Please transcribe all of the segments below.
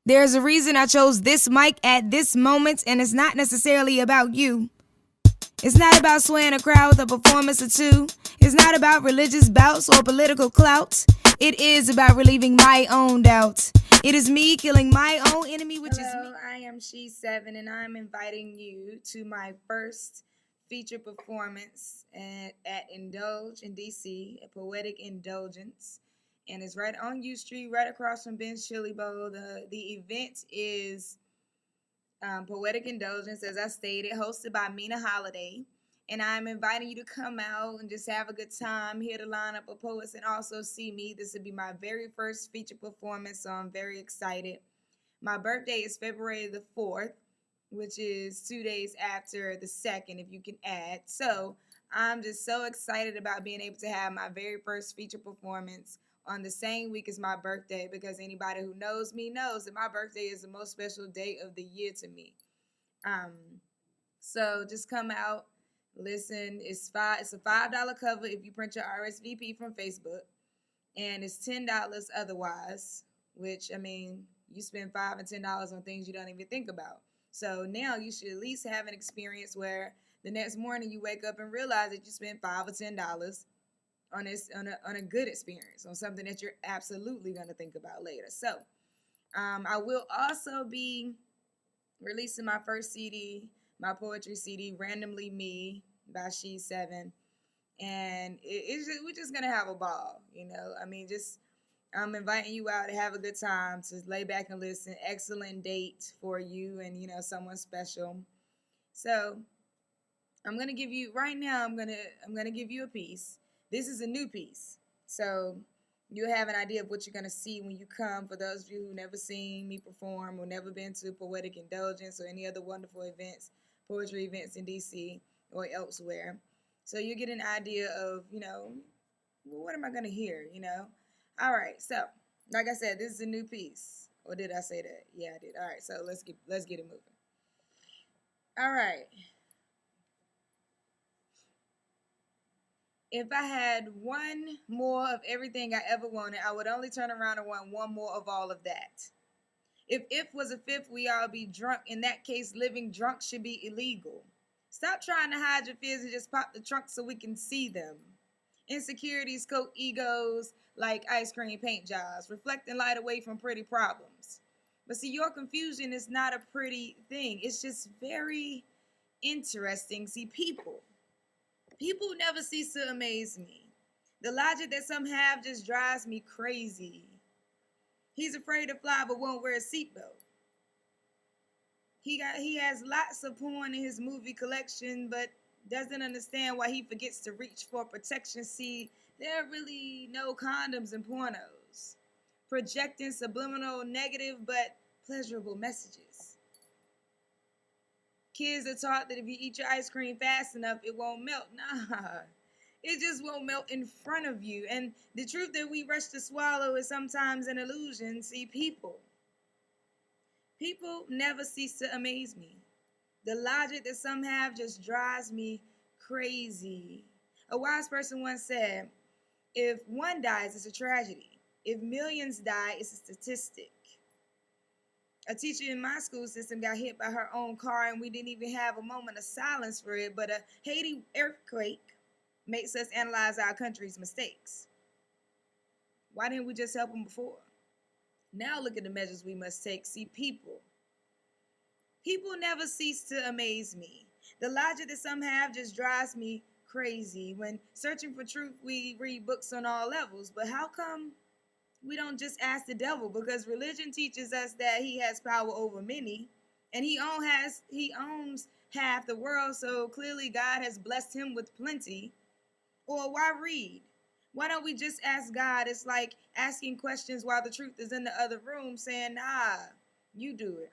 There's a reason I chose this mic at this moment, and it's not necessarily about you. It's not about swaying a crowd with a performance or two. It's not about religious bouts or political clout. It is about relieving my own doubts. It is me killing my own enemy, which is me. Hello, I am She7, and I'm inviting you to my first feature performance at Indulj in DC, a Poetic Induljence. And it's right on U Street, right across from Ben's Chili Bowl. The event is Poetic Indulgence, as I stated, hosted by Mina Holiday. And I'm inviting you to come out and just have a good time, hear the lineup of poets, and also see me. This will be my very first feature performance, so I'm very excited. My birthday is February the 4th, which is 2 days after the 2nd, if you can add. So I'm just so excited about being able to have my very first feature performance on the same week as my birthday, because anybody who knows me knows that my birthday is the most special day of the year to me. So just come out, listen. It's a $5 cover if you print your RSVP from Facebook, and it's $10 otherwise. Which, I mean, you spend $5 and $10 on things you don't even think about. So now you should at least have an experience where the next morning you wake up and realize that you spent $5 or $10 on a good experience, on something that you're absolutely going to think about later. So I will also be releasing my first CD, my poetry CD, Randomly Me by She7. And we're just going to have a ball, you know. I mean, just I'm inviting you out to have a good time, to lay back and listen. Excellent date for you and, you know, someone special. So I'm gonna give you right now. I'm gonna give you a piece. This is a new piece, so you'll have an idea of what you're gonna see when you come. For those of you who never seen me perform or never been to Poetic Indulgence or any other wonderful events, poetry events in DC or elsewhere, so you get an idea of, you know, well, what am I gonna hear? You know. All right. So, like I said, this is a new piece. Or did I say that? Yeah, I did. All right. So let's get it moving. All right. If I had one more of everything I ever wanted, I would only turn around and want one more of all of that. If was a fifth, we all be drunk. In that case, living drunk should be illegal. Stop trying to hide your fears and just pop the trunk so we can see them. Insecurities coat egos like ice cream paint jars, reflecting light away from pretty problems. But see, your confusion is not a pretty thing. It's just very interesting. See, people never cease to amaze me. The logic that some have just drives me crazy. He's afraid to fly but won't wear a seatbelt. He has lots of porn in his movie collection, but doesn't understand why he forgets to reach for protection. See, there are really no condoms in pornos, projecting subliminal negative but pleasurable messages. Kids are taught that if you eat your ice cream fast enough, it won't melt. Nah, it just won't melt in front of you. And the truth that we rush to swallow is sometimes an illusion. See, people never cease to amaze me. The logic that some have just drives me crazy. A wise person once said, if one dies, it's a tragedy. If millions die, it's a statistic. A teacher in my school system got hit by her own car, and we didn't even have a moment of silence for it. But a Haiti earthquake makes us analyze our country's mistakes. Why didn't we just help them before? Now look at the measures we must take. See, people never cease to amaze me. The logic that some have just drives me crazy. When searching for truth, we read books on all levels. But how come we don't just ask the devil? Because religion teaches us that he has power over many, and he owns half the world, so clearly God has blessed him with plenty. Or why read? Why don't we just ask God? It's like asking questions while the truth is in the other room, saying, nah, you do it.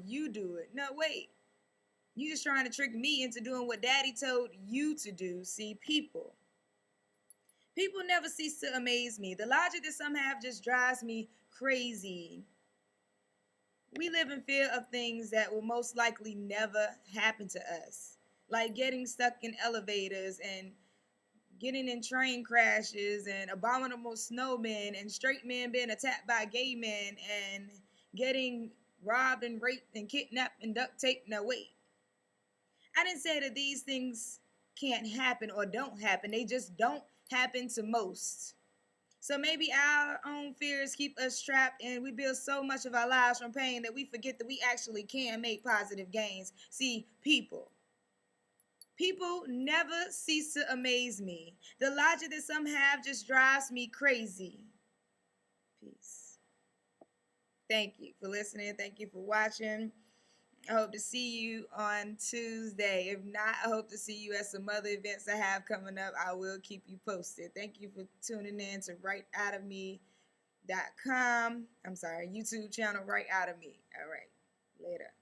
You do it. No, wait. You just trying to trick me into doing what daddy told you to do. See, people never cease to amaze me. The logic that some have just drives me crazy. We live in fear of things that will most likely never happen to us, like getting stuck in elevators and getting in train crashes and abominable snowmen and straight men being attacked by gay men and getting robbed and raped and kidnapped and duct taped. No, wait. I didn't say that these things can't happen or don't happen. They just don't happen to most. So maybe our own fears keep us trapped and we build so much of our lives from pain that we forget that we actually can make positive gains. See, people never cease to amaze me. The logic that some have just drives me crazy. Peace. Thank you for listening. Thank you for watching. I hope to see you on Tuesday. If not, I hope to see you at some other events I have coming up. I will keep you posted. Thank you for tuning in to writeoutofme.com. I'm sorry, YouTube channel, Write Out of Me. All right, later.